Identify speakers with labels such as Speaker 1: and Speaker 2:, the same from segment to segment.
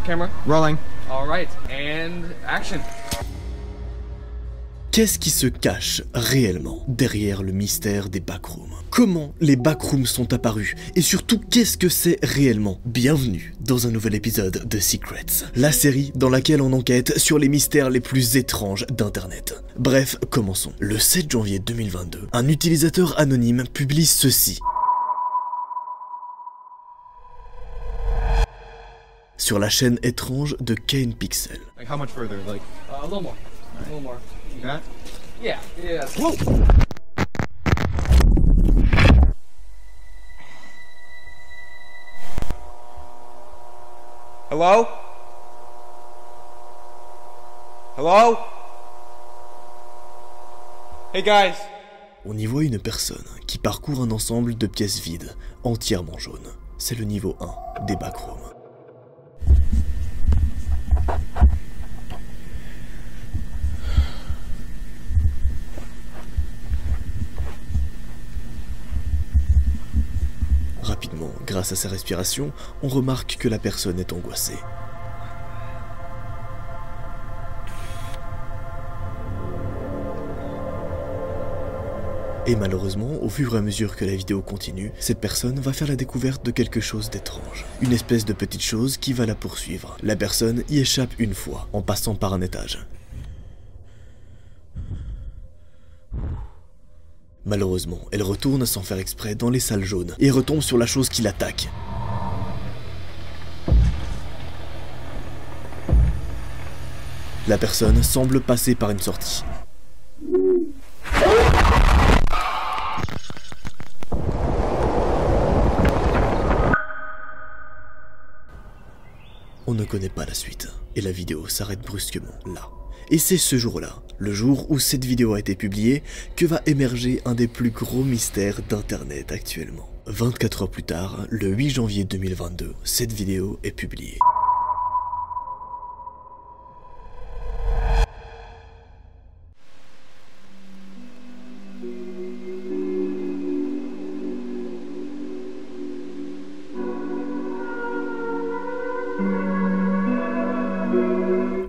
Speaker 1: Camera.
Speaker 2: Rolling.
Speaker 1: All right, and action.
Speaker 3: Qu'est-ce qui se cache réellement derrière le mystère des backrooms? Comment les backrooms sont apparus? Et surtout, qu'est-ce que c'est réellement? Bienvenue dans un nouvel épisode de Secrets, la série dans laquelle on enquête sur les mystères les plus étranges d'Internet. Bref, commençons. Le 7 janvier 2022, un utilisateur anonyme publie ceci sur la chaîne étrange de Kane Pixel.
Speaker 2: Like how much further? Like
Speaker 1: A little more. A little more.
Speaker 2: you got?
Speaker 1: Yeah. Yeah.
Speaker 2: Whoa! Hello? Hello? Hey guys!
Speaker 3: On y voit une personne qui parcourt un ensemble de pièces vides, entièrement jaunes. C'est le niveau 1 des backrooms. Rapidement, grâce à sa respiration, on remarque que la personne est angoissée. Et malheureusement, au fur et à mesure que la vidéo continue, cette personne va faire la découverte de quelque chose d'étrange. Une espèce de petite chose qui va la poursuivre. La personne y échappe une fois, en passant par un étage. Malheureusement, elle retourne sans faire exprès dans les salles jaunes et retombe sur la chose qui l'attaque. La personne semble passer par une sortie. On ne connaît pas la suite, et la vidéo s'arrête brusquement là. Et c'est ce jour-là, le jour où cette vidéo a été publiée, que va émerger un des plus gros mystères d'Internet actuellement. 24 heures plus tard, le 8 janvier 2022, cette vidéo est publiée.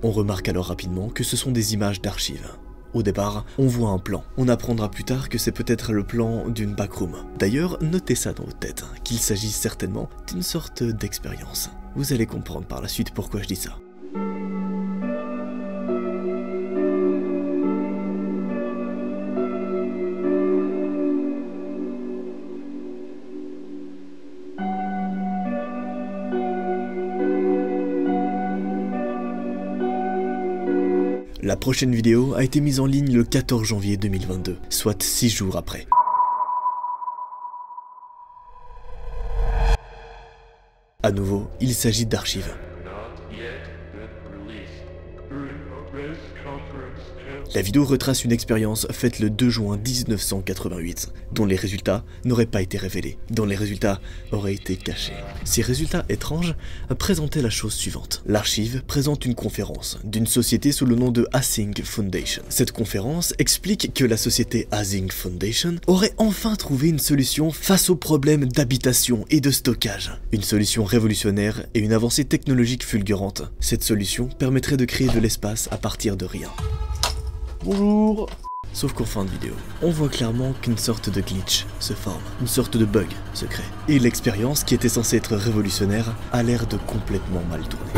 Speaker 3: On remarque alors rapidement que ce sont des images d'archives. Au départ, on voit un plan. On apprendra plus tard que c'est peut-être le plan d'une backroom. D'ailleurs, notez ça dans votre tête, qu'il s'agit certainement d'une sorte d'expérience. Vous allez comprendre par la suite pourquoi je dis ça. La prochaine vidéo a été mise en ligne le 14 janvier 2022, soit 6 jours après. À nouveau, il s'agit d'archives. La vidéo retrace une expérience faite le 2 juin 1988, dont les résultats n'auraient pas été révélés, dont les résultats auraient été cachés. Ces résultats étranges présentaient la chose suivante. L'archive présente une conférence d'une société sous le nom de Async Foundation. Cette conférence explique que la société Async Foundation aurait enfin trouvé une solution face aux problèmes d'habitation et de stockage. Une solution révolutionnaire et une avancée technologique fulgurante. Cette solution permettrait de créer de l'espace à partir de rien. Bonjour. Sauf qu'en fin de vidéo, on voit clairement qu'une sorte de glitch se forme, une sorte de bug se crée. Et l'expérience qui était censée être révolutionnaire a l'air de complètement mal tourner.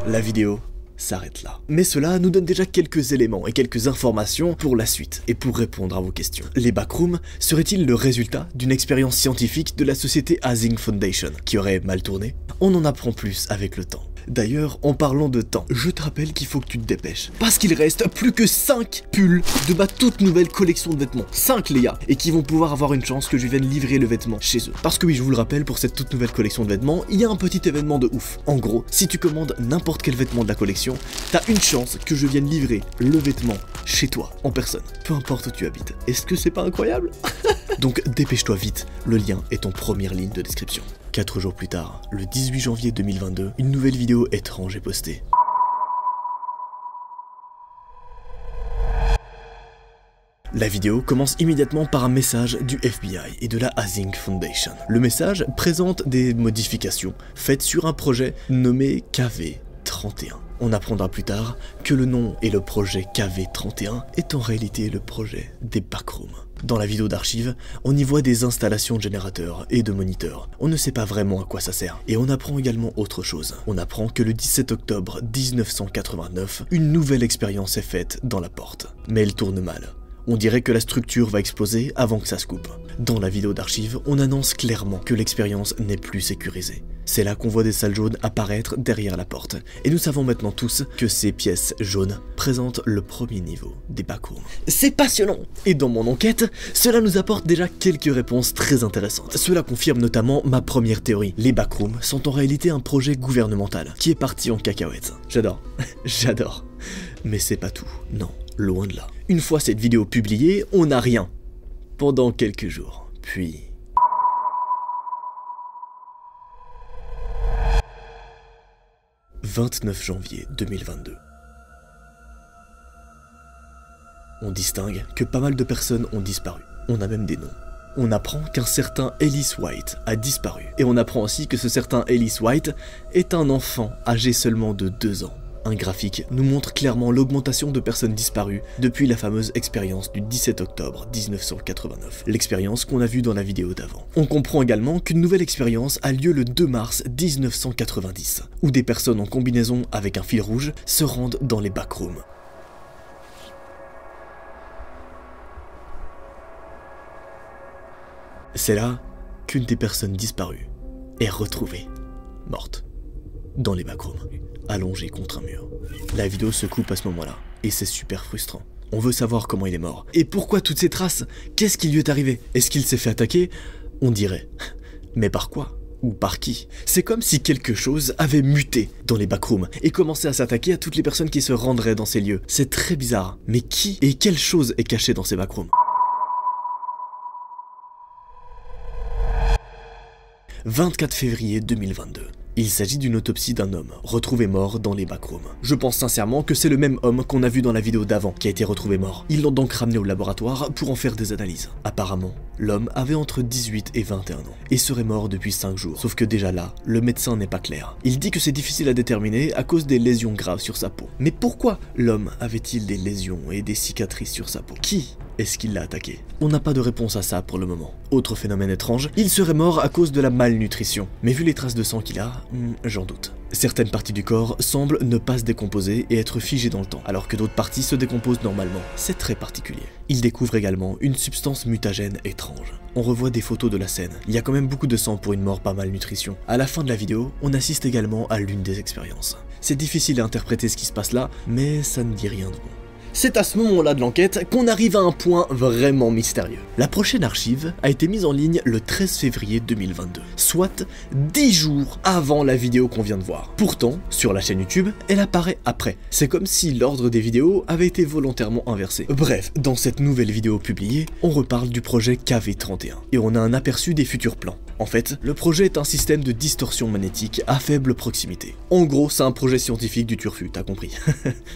Speaker 3: La vidéo s'arrête là. Mais cela nous donne déjà quelques éléments et quelques informations pour la suite et pour répondre à vos questions. Les backrooms seraient-ils le résultat d'une expérience scientifique de la société Async Foundation qui aurait mal tourné? On en apprend plus avec le temps. D'ailleurs, en parlant de temps, je te rappelle qu'il faut que tu te dépêches. Parce qu'il reste plus que 5 pulls de ma toute nouvelle collection de vêtements. 5 les gars. Et qui vont pouvoir avoir une chance que je vienne livrer le vêtement chez eux. Parce que oui, je vous le rappelle, pour cette toute nouvelle collection de vêtements, il y a un petit événement de ouf. En gros, si tu commandes n'importe quel vêtement de la collection, t'as une chance que je vienne livrer le vêtement chez toi, en personne. Peu importe où tu habites. Est-ce que c'est pas incroyable? Donc dépêche-toi vite, le lien est en première ligne de description. 4 jours plus tard, le 18 janvier 2022, une nouvelle vidéo étrange est postée. La vidéo commence immédiatement par un message du FBI et de la Async Foundation. Le message présente des modifications faites sur un projet nommé KV-31. On apprendra plus tard que le nom et le projet KV-31 est en réalité le projet des Backrooms. Dans la vidéo d'archives, on y voit des installations de générateurs et de moniteurs. On ne sait pas vraiment à quoi ça sert. Et on apprend également autre chose. On apprend que le 17 octobre 1989, une nouvelle expérience est faite dans la porte. Mais elle tourne mal. On dirait que la structure va exploser avant que ça se coupe. Dans la vidéo d'archives, on annonce clairement que l'expérience n'est plus sécurisée. C'est là qu'on voit des salles jaunes apparaître derrière la porte. Et nous savons maintenant tous que ces pièces jaunes présentent le premier niveau des Backrooms. C'est passionnant! Et dans mon enquête, cela nous apporte déjà quelques réponses très intéressantes. Cela confirme notamment ma première théorie. Les Backrooms sont en réalité un projet gouvernemental qui est parti en cacahuète. J'adore. J'adore. Mais c'est pas tout. Non, loin de là. Une fois cette vidéo publiée, on n'a rien. Pendant quelques jours. Puis... 29 janvier 2022. On distingue que pas mal de personnes ont disparu. On a même des noms. On apprend qu'un certain Ellis White a disparu. Et on apprend aussi que ce certain Ellis White est un enfant âgé seulement de 2 ans. Un graphique nous montre clairement l'augmentation de personnes disparues depuis la fameuse expérience du 17 octobre 1989, l'expérience qu'on a vue dans la vidéo d'avant. On comprend également qu'une nouvelle expérience a lieu le 2 mars 1990, où des personnes en combinaison avec un fil rouge se rendent dans les Backrooms. C'est là qu'une des personnes disparues est retrouvée, morte, dans les Backrooms, allongée contre un mur. La vidéo se coupe à ce moment-là, et c'est super frustrant. On veut savoir comment il est mort. Et pourquoi toutes ces traces? Qu'est-ce qui lui est arrivé? Est-ce qu'il s'est fait attaquer? On dirait. Mais par quoi? Ou par qui? C'est comme si quelque chose avait muté dans les Backrooms et commençait à s'attaquer à toutes les personnes qui se rendraient dans ces lieux. C'est très bizarre. Mais qui et quelle chose est cachée dans ces Backrooms? 24 février 2022. Il s'agit d'une autopsie d'un homme, retrouvé mort dans les Backrooms. Je pense sincèrement que c'est le même homme qu'on a vu dans la vidéo d'avant qui a été retrouvé mort. Ils l'ont donc ramené au laboratoire pour en faire des analyses. Apparemment, l'homme avait entre 18 et 21 ans et serait mort depuis 5 jours. Sauf que déjà là, le médecin n'est pas clair. Il dit que c'est difficile à déterminer à cause des lésions graves sur sa peau. Mais pourquoi l'homme avait-il des lésions et des cicatrices sur sa peau? Qui est-ce qui l'a attaqué? On n'a pas de réponse à ça pour le moment. Autre phénomène étrange, il serait mort à cause de la malnutrition. Mais vu les traces de sang qu'il a, j'en doute. Certaines parties du corps semblent ne pas se décomposer et être figées dans le temps, alors que d'autres parties se décomposent normalement. C'est très particulier. Il découvre également une substance mutagène étrange. On revoit des photos de la scène. Il y a quand même beaucoup de sang pour une mort par malnutrition. À la fin de la vidéo, on assiste également à l'une des expériences. C'est difficile à interpréter ce qui se passe là, mais ça ne dit rien de bon. C'est à ce moment-là de l'enquête qu'on arrive à un point vraiment mystérieux. La prochaine archive a été mise en ligne le 13 février 2022, soit 10 jours avant la vidéo qu'on vient de voir. Pourtant, sur la chaîne YouTube, elle apparaît après. C'est comme si l'ordre des vidéos avait été volontairement inversé. Bref, dans cette nouvelle vidéo publiée, on reparle du projet KV-31 et on a un aperçu des futurs plans. En fait, le projet est un système de distorsion magnétique à faible proximité. En gros, c'est un projet scientifique du turfu, t'as compris.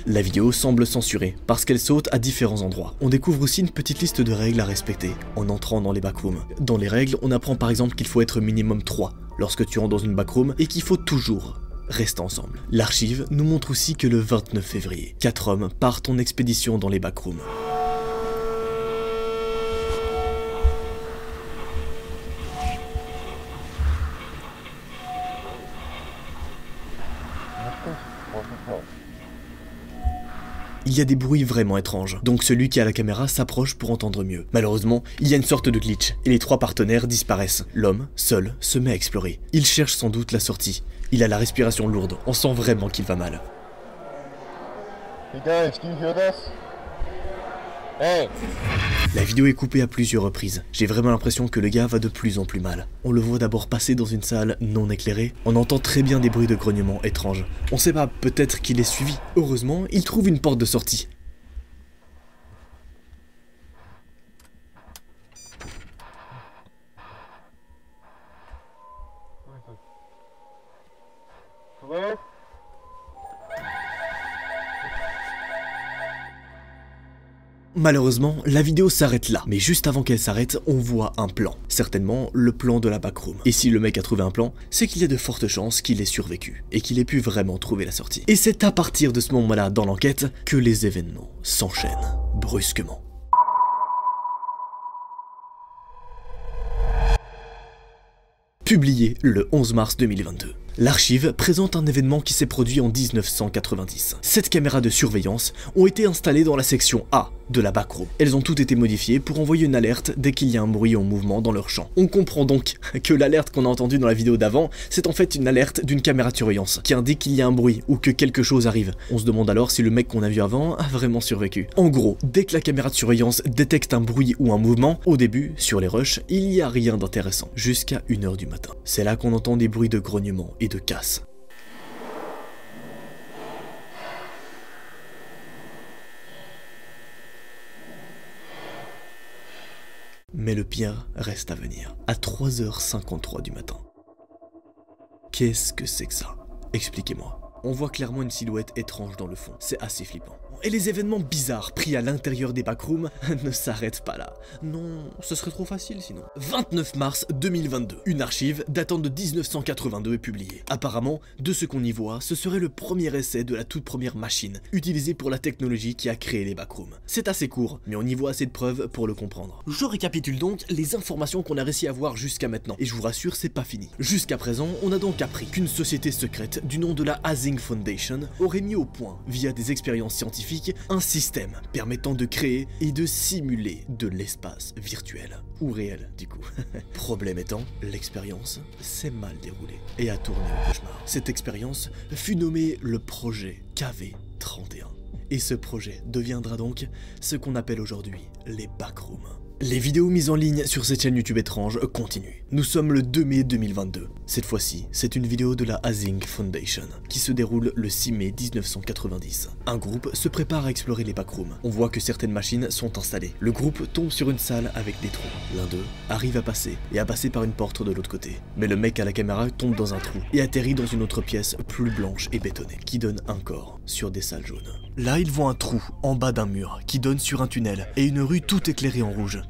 Speaker 3: La vidéo semble censurée, parce qu'elle saute à différents endroits. On découvre aussi une petite liste de règles à respecter en entrant dans les backrooms. Dans les règles, on apprend par exemple qu'il faut être minimum 3 lorsque tu rentres dans une backroom et qu'il faut toujours rester ensemble. L'archive nous montre aussi que le 29 février, 4 hommes partent en expédition dans les backrooms. Il y a des bruits vraiment étranges, donc celui qui a la caméra s'approche pour entendre mieux. Malheureusement, il y a une sorte de glitch, et les 3 partenaires disparaissent. L'homme, seul, se met à explorer. Il cherche sans doute la sortie. Il a la respiration lourde, on sent vraiment qu'il va mal.
Speaker 4: Hey guys, can you hear this? Hey!
Speaker 3: La vidéo est coupée à plusieurs reprises. J'ai vraiment l'impression que le gars va de plus en plus mal. On le voit d'abord passer dans une salle non éclairée. On entend très bien des bruits de grognement étranges. On sait pas, peut-être qu'il est suivi. Heureusement, il trouve une porte de sortie.
Speaker 4: Hello?
Speaker 3: Malheureusement, la vidéo s'arrête là, mais juste avant qu'elle s'arrête, on voit un plan. Certainement le plan de la backroom. Et si le mec a trouvé un plan, c'est qu'il y a de fortes chances qu'il ait survécu, et qu'il ait pu vraiment trouver la sortie. Et c'est à partir de ce moment-là dans l'enquête que les événements s'enchaînent brusquement. Publié le 11 mars 2022. L'archive présente un événement qui s'est produit en 1990. 7 caméras de surveillance ont été installées dans la section A de la backroom. Elles ont toutes été modifiées pour envoyer une alerte dès qu'il y a un bruit en mouvement dans leur champ. On comprend donc que l'alerte qu'on a entendue dans la vidéo d'avant, c'est en fait une alerte d'une caméra de surveillance qui indique qu'il y a un bruit ou que quelque chose arrive. On se demande alors si le mec qu'on a vu avant a vraiment survécu. En gros, dès que la caméra de surveillance détecte un bruit ou un mouvement, au début, sur les rushs, il n'y a rien d'intéressant, jusqu'à 1h du matin. C'est là qu'on entend des bruits de grognement et de casse. Mais le pire reste à venir, à 3h53 du matin. Qu'est-ce que c'est que ça? Expliquez-moi. On voit clairement une silhouette étrange dans le fond, c'est assez flippant. Et les événements bizarres pris à l'intérieur des backrooms ne s'arrêtent pas là. Non, ce serait trop facile sinon. 29 mars 2022, une archive datant de 1982 est publiée. Apparemment, de ce qu'on y voit, ce serait le premier essai de la toute première machine utilisée pour la technologie qui a créé les backrooms. C'est assez court, mais on y voit assez de preuves pour le comprendre. Je récapitule donc les informations qu'on a réussi à voir jusqu'à maintenant, et je vous rassure, c'est pas fini. Jusqu'à présent, on a donc appris qu'une société secrète du nom de la Asing Foundation aurait mis au point, via des expériences scientifiques, un système permettant de créer et de simuler de l'espace virtuel, ou réel du coup. Problème étant, l'expérience s'est mal déroulée et a tourné au cauchemar. Cette expérience fut nommée le projet KV-31. Et ce projet deviendra donc ce qu'on appelle aujourd'hui les backrooms. Les vidéos mises en ligne sur cette chaîne YouTube étrange continuent. Nous sommes le 2 mai 2022. Cette fois-ci, c'est une vidéo de la Asing Foundation qui se déroule le 6 mai 1990. Un groupe se prépare à explorer les backrooms. On voit que certaines machines sont installées. Le groupe tombe sur une salle avec des trous. L'un d'eux arrive à passer et à passer par une porte de l'autre côté. Mais le mec à la caméra tombe dans un trou et atterrit dans une autre pièce plus blanche et bétonnée qui donne un corps sur des salles jaunes. Là, il voit un trou en bas d'un mur qui donne sur un tunnel et une rue tout éclairée en rouge.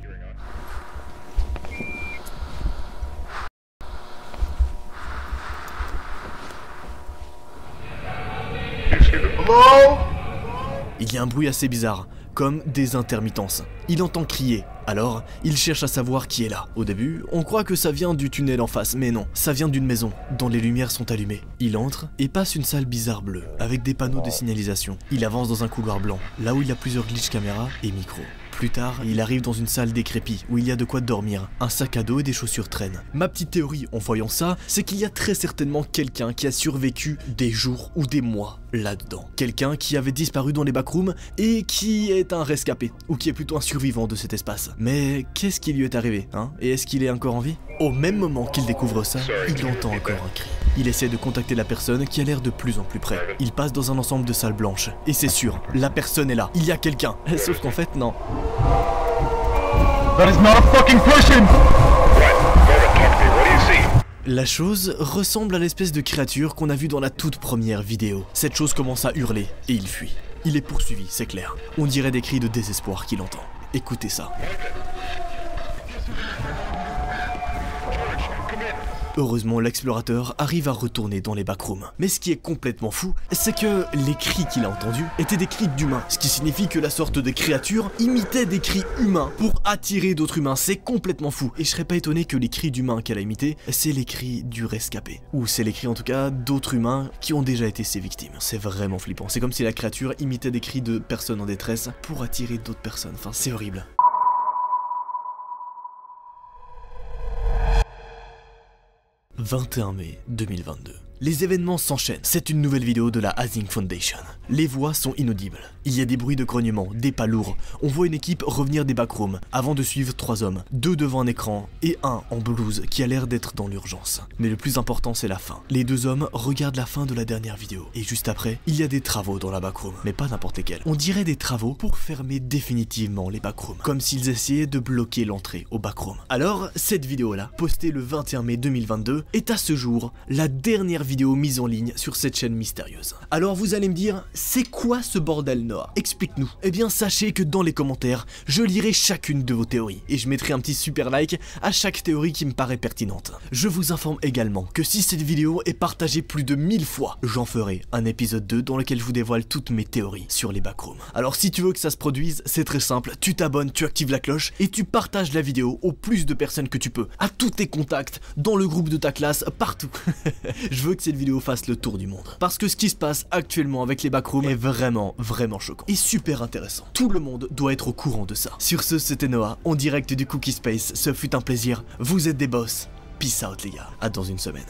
Speaker 3: Il y a un bruit assez bizarre, comme des intermittences. Il entend crier, alors il cherche à savoir qui est là. Au début, on croit que ça vient du tunnel en face, mais non, ça vient d'une maison, dont les lumières sont allumées. Il entre et passe une salle bizarre bleue, avec des panneaux de signalisation. Il avance dans un couloir blanc, là où il y a plusieurs glitch caméras et micros. Plus tard, il arrive dans une salle décrépite où il y a de quoi dormir, un sac à dos et des chaussures traînent. Ma petite théorie en voyant ça, c'est qu'il y a très certainement quelqu'un qui a survécu des jours ou des mois là-dedans. Quelqu'un qui avait disparu dans les backrooms et qui est un rescapé, ou qui est plutôt un survivant de cet espace. Mais qu'est-ce qui lui est arrivé, hein? Et est-ce qu'il est encore en vie? Au même moment qu'il découvre ça, il entend encore un cri. Il essaie de contacter la personne qui a l'air de plus en plus près. Il passe dans un ensemble de salles blanches, et c'est sûr, la personne est là, il y a quelqu'un. Sauf qu'en fait, non.
Speaker 4: That is not a fucking person!
Speaker 3: La chose ressemble à l'espèce de créature qu'on a vue dans la toute première vidéo. Cette chose commence à hurler, et il fuit. Il est poursuivi, c'est clair. On dirait des cris de désespoir qu'il entend. Écoutez ça. Heureusement, l'explorateur arrive à retourner dans les backrooms. Mais ce qui est complètement fou, c'est que les cris qu'il a entendus étaient des cris d'humains. Ce qui signifie que la sorte de créature imitait des cris humains pour attirer d'autres humains. C'est complètement fou. Et je serais pas étonné que les cris d'humains qu'elle a imités, c'est les cris du rescapé. Ou c'est les cris en tout cas d'autres humains qui ont déjà été ses victimes. C'est vraiment flippant. C'est comme si la créature imitait des cris de personnes en détresse pour attirer d'autres personnes. Enfin, c'est horrible. 21 mai 2022. Les événements s'enchaînent. C'est une nouvelle vidéo de la Asing Foundation. Les voix sont inaudibles. Il y a des bruits de grognement, des pas lourds. On voit une équipe revenir des backrooms avant de suivre 3 hommes, 2 devant un écran et un en blouse qui a l'air d'être dans l'urgence. Mais le plus important, c'est la fin. Les 2 hommes regardent la fin de la dernière vidéo. Et juste après, il y a des travaux dans la backroom. Mais pas n'importe lesquels. On dirait des travaux pour fermer définitivement les backrooms. Comme s'ils essayaient de bloquer l'entrée au backroom. Alors, cette vidéo-là, postée le 21 mai 2022, est à ce jour la dernière vidéo vidéos mises en ligne sur cette chaîne mystérieuse. Alors vous allez me dire, c'est quoi ce bordel Noah? Explique-nous. Eh bien sachez que dans les commentaires, je lirai chacune de vos théories et je mettrai un petit super like à chaque théorie qui me paraît pertinente. Je vous informe également que si cette vidéo est partagée plus de 1000 fois, j'en ferai un épisode 2 dans lequel je vous dévoile toutes mes théories sur les backrooms. Alors si tu veux que ça se produise, c'est très simple, tu t'abonnes, tu actives la cloche et tu partages la vidéo au plus de personnes que tu peux, à tous tes contacts, dans le groupe de ta classe, partout. Je veux que cette vidéo fasse le tour du monde. Parce que ce qui se passe actuellement avec les backrooms est vraiment choquant et super intéressant. Tout le monde doit être au courant de ça. Sur ce, c'était Noah, en direct du Cookie Space. Ce fut un plaisir. Vous êtes des boss. Peace out les gars. À dans une semaine.